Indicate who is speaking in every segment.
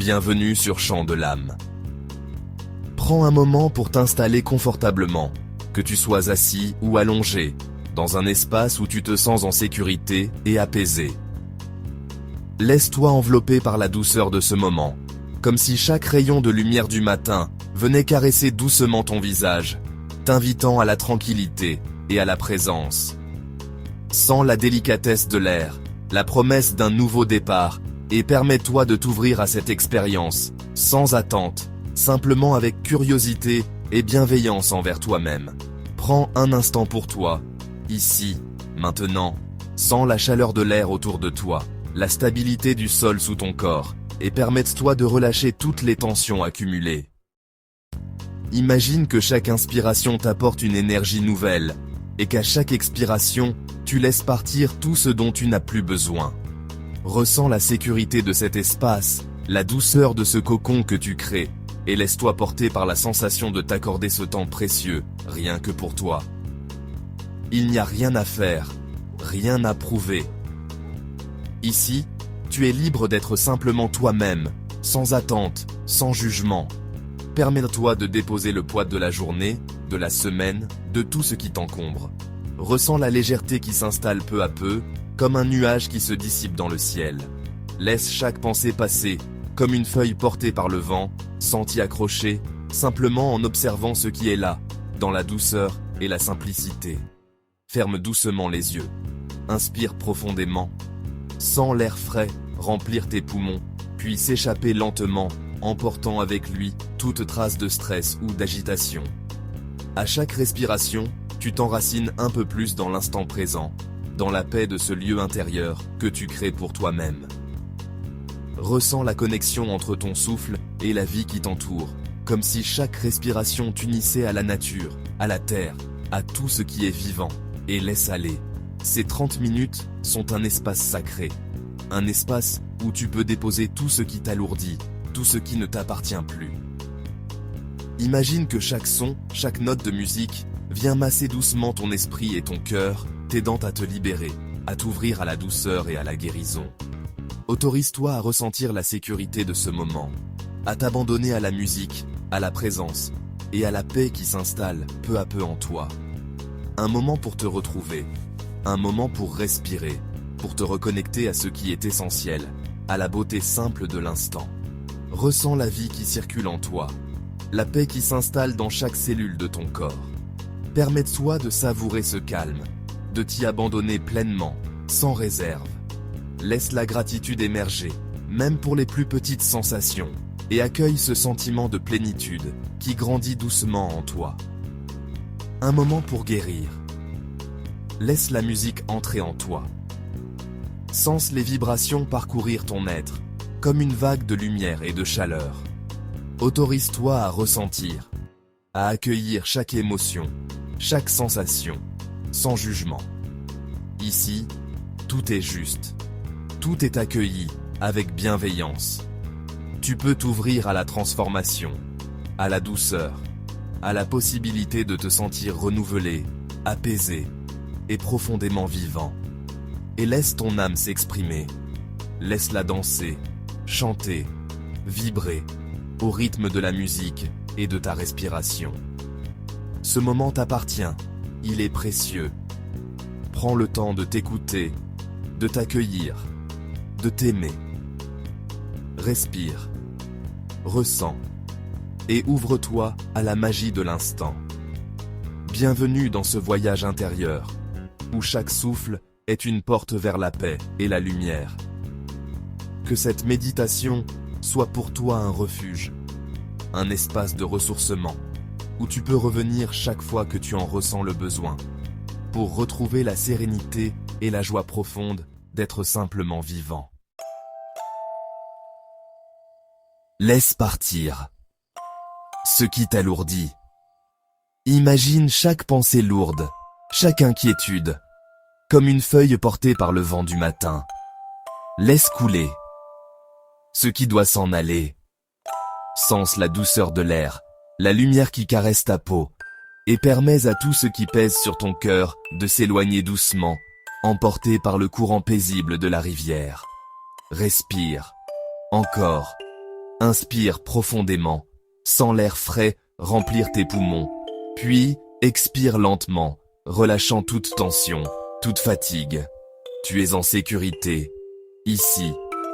Speaker 1: Bienvenue sur Chant de l'âme. Prends un moment pour t'installer confortablement, que tu sois assis ou allongé, dans un espace où tu te sens en sécurité et apaisé. Laisse-toi envelopper par la douceur de ce moment, comme si chaque rayon de lumière du matin venait caresser doucement ton visage, t'invitant à la tranquillité et à la présence. Sens la délicatesse de l'air, la promesse d'un nouveau départ, et permets-toi de t'ouvrir à cette expérience, sans attente, simplement avec curiosité et bienveillance envers toi-même. Prends un instant pour toi, ici, maintenant. Sens la chaleur de l'air autour de toi, la stabilité du sol sous ton corps, et permets-toi de relâcher toutes les tensions accumulées. Imagine que chaque inspiration t'apporte une énergie nouvelle, et qu'à chaque expiration, tu laisses partir tout ce dont tu n'as plus besoin. Ressens la sécurité de cet espace, la douceur de ce cocon que tu crées, et laisse-toi porter par la sensation de t'accorder ce temps précieux, rien que pour toi. Il n'y a rien à faire, rien à prouver. Ici, tu es libre d'être simplement toi-même, sans attente, sans jugement. Permets-toi de déposer le poids de la journée, de la semaine, de tout ce qui t'encombre. Ressens la légèreté qui s'installe peu à peu, comme un nuage qui se dissipe dans le ciel. Laisse chaque pensée passer, comme une feuille portée par le vent, sans t'y accrocher, simplement en observant ce qui est là, dans la douceur et la simplicité. Ferme doucement les yeux. Inspire profondément. Sens l'air frais remplir tes poumons, puis s'échapper lentement, emportant avec lui toute trace de stress ou d'agitation. À chaque respiration, tu t'enracines un peu plus dans l'instant présent, dans la paix de ce lieu intérieur que tu crées pour toi-même. Ressens la connexion entre ton souffle et la vie qui t'entoure, comme si chaque respiration t'unissait à la nature, à la terre, à tout ce qui est vivant, et laisse aller. Ces 30 minutes sont un espace sacré, un espace où tu peux déposer tout ce qui t'alourdit, tout ce qui ne t'appartient plus. Imagine que chaque son, chaque note de musique, vient masser doucement ton esprit et ton cœur, t'aidant à te libérer, à t'ouvrir à la douceur et à la guérison. Autorise-toi à ressentir la sécurité de ce moment, à t'abandonner à la musique, à la présence, et à la paix qui s'installe peu à peu en toi. Un moment pour te retrouver, un moment pour respirer, pour te reconnecter à ce qui est essentiel, à la beauté simple de l'instant. Ressens la vie qui circule en toi, la paix qui s'installe dans chaque cellule de ton corps. Permets-toi de savourer ce calme, de t'y abandonner pleinement, sans réserve. Laisse la gratitude émerger, même pour les plus petites sensations, et accueille ce sentiment de plénitude qui grandit doucement en toi. Un moment pour guérir. Laisse la musique entrer en toi. Sens les vibrations parcourir ton être, comme une vague de lumière et de chaleur. Autorise-toi à ressentir, à accueillir chaque émotion, chaque sensation, sans jugement. Ici, tout est juste. Tout est accueilli, avec bienveillance. Tu peux t'ouvrir à la transformation, à la douceur, à la possibilité de te sentir renouvelé, apaisé et profondément vivant. Et laisse ton âme s'exprimer. Laisse-la danser, chanter, vibrer, au rythme de la musique et de ta respiration. Ce moment t'appartient, il est précieux. Prends le temps de t'écouter, de t'accueillir, de t'aimer. Respire, ressens, et ouvre-toi à la magie de l'instant. Bienvenue dans ce voyage intérieur, où chaque souffle est une porte vers la paix et la lumière. Que cette méditation soit pour toi un refuge, un espace de ressourcement, où tu peux revenir chaque fois que tu en ressens le besoin, pour retrouver la sérénité et la joie profonde d'être simplement vivant. Laisse partir ce qui t'alourdit. Imagine chaque pensée lourde, chaque inquiétude, comme une feuille portée par le vent du matin. Laisse couler ce qui doit s'en aller. Sens la douceur de l'air, la lumière qui caresse ta peau, et permets à tout ce qui pèse sur ton cœur de s'éloigner doucement, emporté par le courant paisible de la rivière. Respire, encore, Inspire profondément, sens l'air frais remplir tes poumons, puis expire lentement, relâchant toute tension, toute fatigue. Tu es en sécurité. Ici,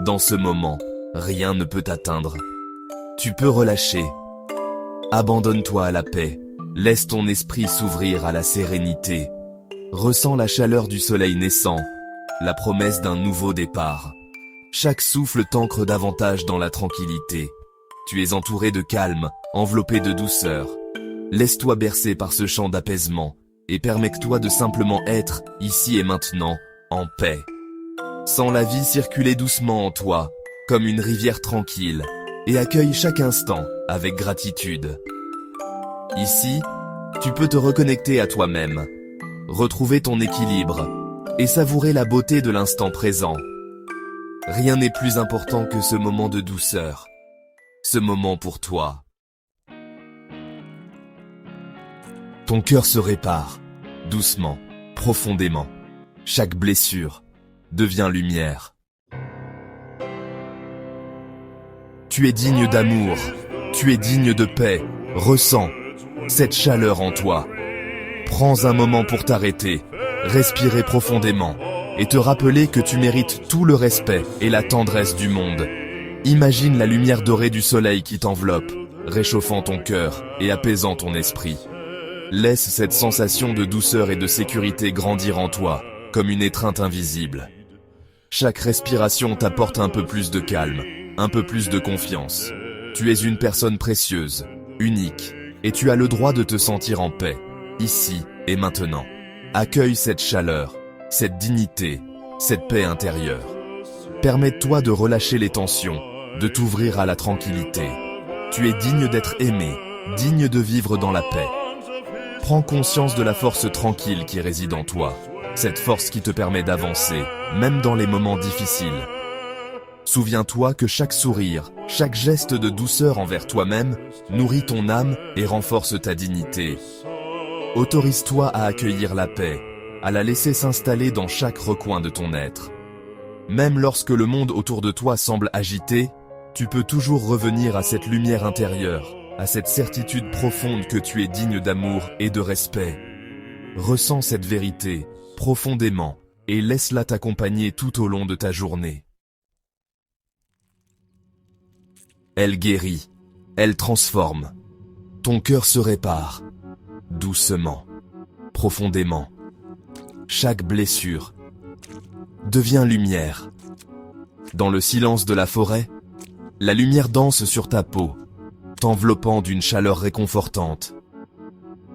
Speaker 1: dans ce moment, rien ne peut t'atteindre. Tu peux relâcher. Abandonne-toi à la paix. Laisse ton esprit s'ouvrir à la sérénité. Ressens la chaleur du soleil naissant, la promesse d'un nouveau départ. Chaque souffle t'ancre davantage dans la tranquillité. Tu es entouré de calme, enveloppé de douceur. Laisse-toi bercer par ce chant d'apaisement et permets-toi de simplement être, ici et maintenant, en paix. Sens la vie circuler doucement en toi, comme une rivière tranquille, et accueille chaque instant avec gratitude. Ici, tu peux te reconnecter à toi-même, retrouver ton équilibre et savourer la beauté de l'instant présent. Rien n'est plus important que ce moment de douceur, ce moment pour toi. Ton cœur se répare, doucement, profondément. Chaque blessure devient lumière. Tu es digne d'amour, tu es digne de paix. Ressens cette chaleur en toi. Prends un moment pour t'arrêter, respirer profondément et te rappeler que tu mérites tout le respect et la tendresse du monde. Imagine la lumière dorée du soleil qui t'enveloppe, réchauffant ton cœur et apaisant ton esprit. Laisse cette sensation de douceur et de sécurité grandir en toi, comme une étreinte invisible. Chaque respiration t'apporte un peu plus de calme, un peu plus de confiance. Tu es une personne précieuse, unique, et tu as le droit de te sentir en paix, ici et maintenant. Accueille cette chaleur, cette dignité, cette paix intérieure. Permets-toi de relâcher les tensions, de t'ouvrir à la tranquillité. Tu es digne d'être aimé, digne de vivre dans la paix. Prends conscience de la force tranquille qui réside en toi, cette force qui te permet d'avancer, même dans les moments difficiles. Souviens-toi que chaque sourire, chaque geste de douceur envers toi-même nourrit ton âme et renforce ta dignité. Autorise-toi à accueillir la paix, à la laisser s'installer dans chaque recoin de ton être. Même lorsque le monde autour de toi semble agité, tu peux toujours revenir à cette lumière intérieure, à cette certitude profonde que tu es digne d'amour et de respect. Ressens cette vérité profondément et laisse-la t'accompagner tout au long de ta journée. Elle guérit, elle transforme. Ton cœur se répare, doucement, profondément. Chaque blessure devient lumière. Dans le silence de la forêt, la lumière danse sur ta peau, t'enveloppant d'une chaleur réconfortante.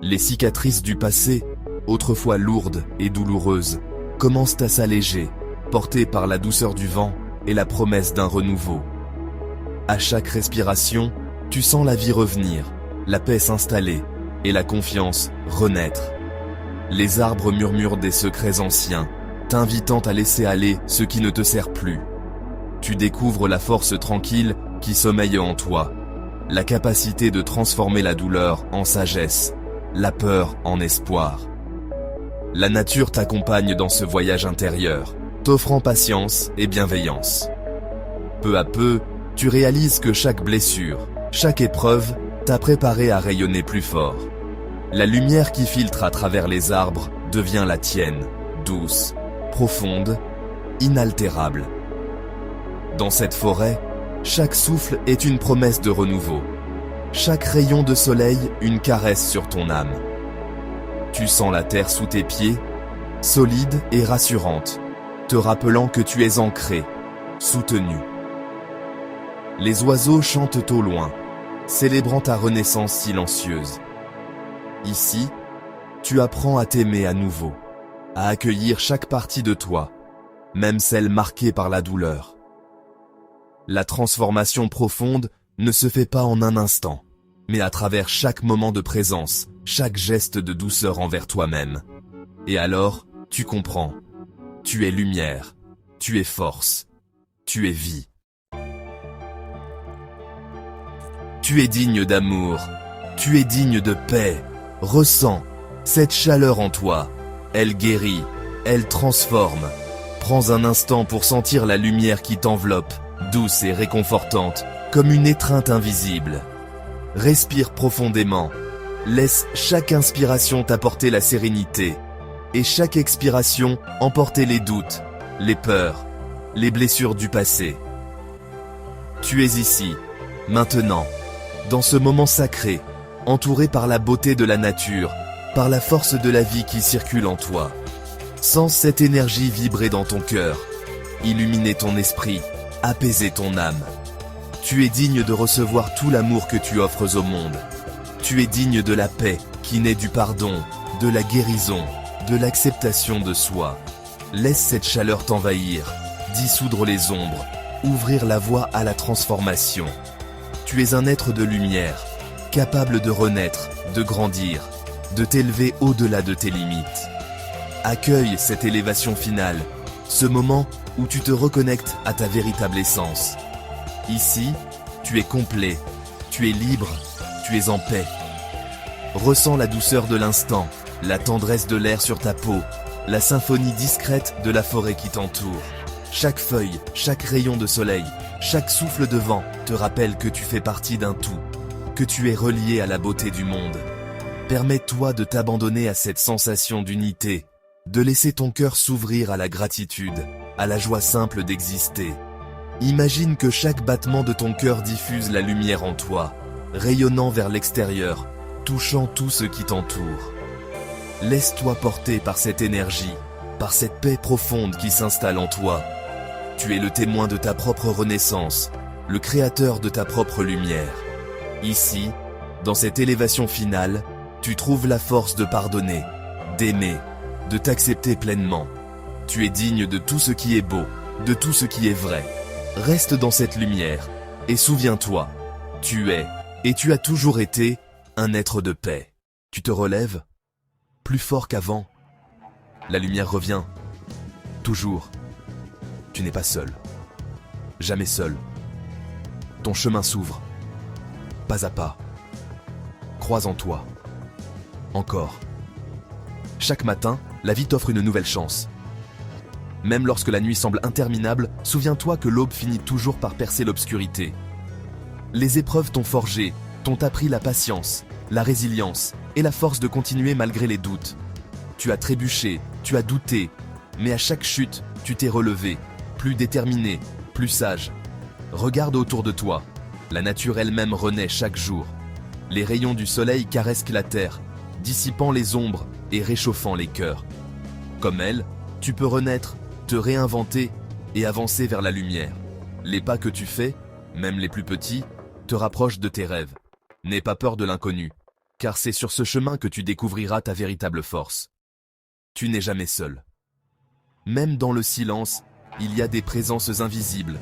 Speaker 1: Les cicatrices du passé, autrefois lourdes et douloureuses, commencent à s'alléger, portées par la douceur du vent et la promesse d'un renouveau. À chaque respiration, tu sens la vie revenir, la paix s'installer et la confiance renaître. Les arbres murmurent des secrets anciens, t'invitant à laisser aller ce qui ne te sert plus. Tu découvres la force tranquille qui sommeille en toi, la capacité de transformer la douleur en sagesse, la peur en espoir. La nature t'accompagne dans ce voyage intérieur, t'offrant patience et bienveillance. Peu à peu, tu réalises que chaque blessure, chaque épreuve, t'a préparé à rayonner plus fort. La lumière qui filtre à travers les arbres devient la tienne, douce, profonde, inaltérable. Dans cette forêt, chaque souffle est une promesse de renouveau. Chaque rayon de soleil, une caresse sur ton âme. Tu sens la terre sous tes pieds, solide et rassurante, te rappelant que tu es ancré, soutenu. Les oiseaux chantent au loin, célébrant ta renaissance silencieuse. Ici, tu apprends à t'aimer à nouveau, à accueillir chaque partie de toi, même celle marquée par la douleur. La transformation profonde ne se fait pas en un instant, mais à travers chaque moment de présence, chaque geste de douceur envers toi-même. Et alors, tu comprends. Tu es lumière, tu es force, tu es vie. Tu es digne d'amour, tu es digne de paix. Ressens cette chaleur en toi. Elle guérit, elle transforme. Prends un instant pour sentir la lumière qui t'enveloppe douce et réconfortante, comme une étreinte invisible. Respire profondément. Laisse chaque inspiration t'apporter la sérénité et chaque expiration emporter les doutes, les peurs, les blessures du passé. Tu es ici, maintenant, dans ce moment sacré, entouré par la beauté de la nature, par la force de la vie qui circule en toi. Sens cette énergie vibrer dans ton cœur, illuminer ton esprit, apaiser ton âme. Tu es digne de recevoir tout l'amour que tu offres au monde. Tu es digne de la paix qui naît du pardon, de la guérison, de l'acceptation de soi. Laisse cette chaleur t'envahir, dissoudre les ombres, ouvrir la voie à la transformation. Tu es un être de lumière, capable de renaître, de grandir, de t'élever au-delà de tes limites. Accueille cette élévation finale, ce moment où tu te reconnectes à ta véritable essence. Ici, tu es complet, tu es libre, tu es en paix. Ressens la douceur de l'instant, la tendresse de l'air sur ta peau, la symphonie discrète de la forêt qui t'entoure. Chaque feuille, chaque rayon de soleil, chaque souffle de vent te rappelle que tu fais partie d'un tout, que tu es relié à la beauté du monde. Permets-toi de t'abandonner à cette sensation d'unité, de laisser ton cœur s'ouvrir à la gratitude, à la joie simple d'exister. Imagine que chaque battement de ton cœur diffuse la lumière en toi, rayonnant vers l'extérieur, touchant tout ce qui t'entoure. Laisse-toi porter par cette énergie, par cette paix profonde qui s'installe en toi. Tu es le témoin de ta propre renaissance, le créateur de ta propre lumière. Ici, dans cette élévation finale, tu trouves la force de pardonner, d'aimer, de t'accepter pleinement. Tu es digne de tout ce qui est beau, de tout ce qui est vrai. Reste dans cette lumière, et souviens-toi, tu es, et tu as toujours été, un être de paix. Tu te relèves, plus fort qu'avant. La lumière revient, toujours. Tu n'es pas seul, jamais seul. Ton chemin s'ouvre, pas à pas. Crois en toi, encore. Chaque matin, la vie t'offre une nouvelle chance. Même lorsque la nuit semble interminable, souviens-toi que l'aube finit toujours par percer l'obscurité. Les épreuves t'ont forgé, t'ont appris la patience, la résilience et la force de continuer malgré les doutes. Tu as trébuché, tu as douté, mais à chaque chute, tu t'es relevé, plus déterminé, plus sage. Regarde autour de toi, la nature elle-même renaît chaque jour. Les rayons du soleil caressent la terre, dissipant les ombres et réchauffant les cœurs. Comme elle, tu peux renaître, te réinventer et avancer vers la lumière. Les pas que tu fais, même les plus petits, te rapprochent de tes rêves. N'aie pas peur de l'inconnu, car c'est sur ce chemin que tu découvriras ta véritable force. Tu n'es jamais seul. Même dans le silence, il y a des présences invisibles,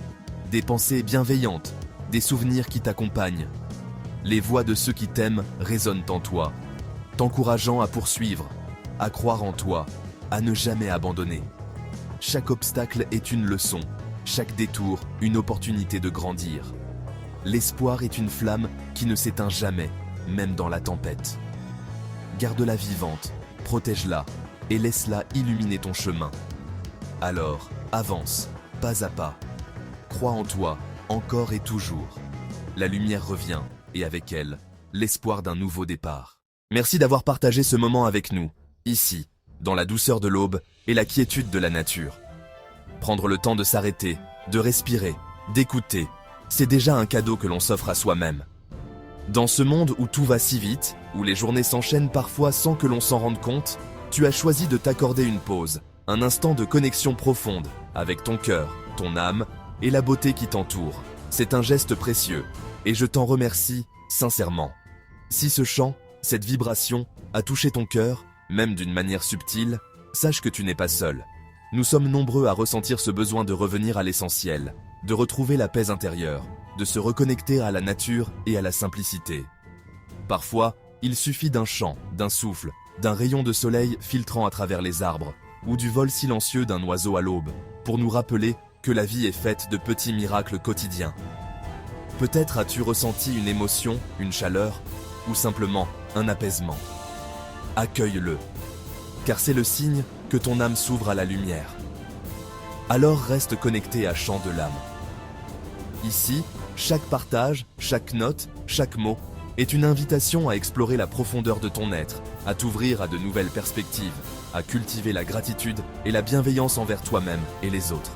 Speaker 1: des pensées bienveillantes, des souvenirs qui t'accompagnent. Les voix de ceux qui t'aiment résonnent en toi, t'encourageant à poursuivre, à croire en toi, à ne jamais abandonner. Chaque obstacle est une leçon, chaque détour une opportunité de grandir. L'espoir est une flamme qui ne s'éteint jamais, même dans la tempête. Garde-la vivante, protège-la et laisse-la illuminer ton chemin. Alors, avance, pas à pas. Crois en toi, encore et toujours. La lumière revient, et avec elle, l'espoir d'un nouveau départ. Merci d'avoir partagé ce moment avec nous, ici, dans la douceur de l'aube et la quiétude de la nature. Prendre le temps de s'arrêter, de respirer, d'écouter, c'est déjà un cadeau que l'on s'offre à soi-même. Dans ce monde où tout va si vite, où les journées s'enchaînent parfois sans que l'on s'en rende compte, tu as choisi de t'accorder une pause, un instant de connexion profonde avec ton cœur, ton âme et la beauté qui t'entoure. C'est un geste précieux, et je t'en remercie sincèrement. Si ce chant, cette vibration, a touché ton cœur, même d'une manière subtile, sache que tu n'es pas seul. Nous sommes nombreux à ressentir ce besoin de revenir à l'essentiel, de retrouver la paix intérieure, de se reconnecter à la nature et à la simplicité. Parfois, il suffit d'un chant, d'un souffle, d'un rayon de soleil filtrant à travers les arbres, ou du vol silencieux d'un oiseau à l'aube, pour nous rappeler que la vie est faite de petits miracles quotidiens. Peut-être as-tu ressenti une émotion, une chaleur, ou simplement un apaisement. Accueille-le, car c'est le signe que ton âme s'ouvre à la lumière. Alors reste connecté à Chant de l'âme. Ici, chaque partage, chaque note, chaque mot est une invitation à explorer la profondeur de ton être, à t'ouvrir à de nouvelles perspectives, à cultiver la gratitude et la bienveillance envers toi-même et les autres.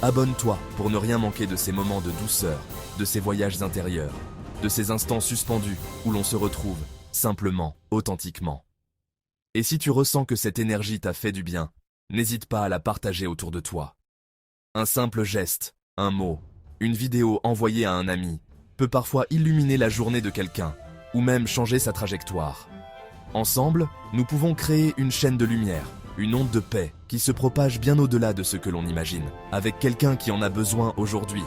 Speaker 1: Abonne-toi pour ne rien manquer de ces moments de douceur, de ces voyages intérieurs, de ces instants suspendus où l'on se retrouve, simplement, authentiquement. Et si tu ressens que cette énergie t'a fait du bien, n'hésite pas à la partager autour de toi. Un simple geste, un mot, une vidéo envoyée à un ami, peut parfois illuminer la journée de quelqu'un, ou même changer sa trajectoire. Ensemble, nous pouvons créer une chaîne de lumière, une onde de paix qui se propage bien au-delà de ce que l'on imagine, avec quelqu'un qui en a besoin aujourd'hui.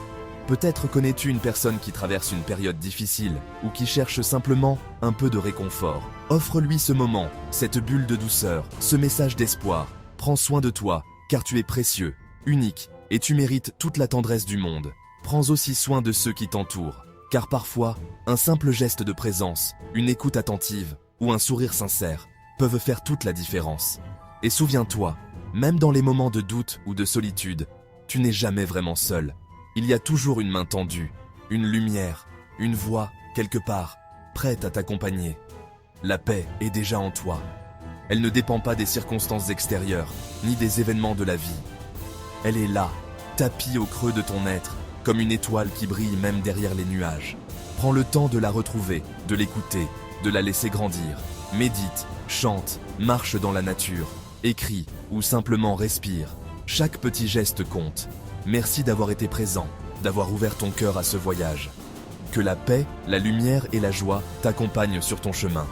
Speaker 1: Peut-être connais-tu une personne qui traverse une période difficile ou qui cherche simplement un peu de réconfort. Offre-lui ce moment, cette bulle de douceur, ce message d'espoir. Prends soin de toi, car tu es précieux, unique, et tu mérites toute la tendresse du monde. Prends aussi soin de ceux qui t'entourent, car parfois, un simple geste de présence, une écoute attentive ou un sourire sincère peuvent faire toute la différence. Et souviens-toi, même dans les moments de doute ou de solitude, tu n'es jamais vraiment seul. Il y a toujours une main tendue, une lumière, une voix, quelque part, prête à t'accompagner. La paix est déjà en toi. Elle ne dépend pas des circonstances extérieures, ni des événements de la vie. Elle est là, tapie au creux de ton être, comme une étoile qui brille même derrière les nuages. Prends le temps de la retrouver, de l'écouter, de la laisser grandir. Médite, chante, marche dans la nature, écris ou simplement respire. Chaque petit geste compte. Merci d'avoir été présent, d'avoir ouvert ton cœur à ce voyage. Que la paix, la lumière et la joie t'accompagnent sur ton chemin.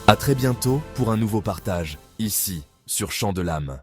Speaker 1: À très bientôt pour un nouveau partage, ici, sur Chant de l'âme.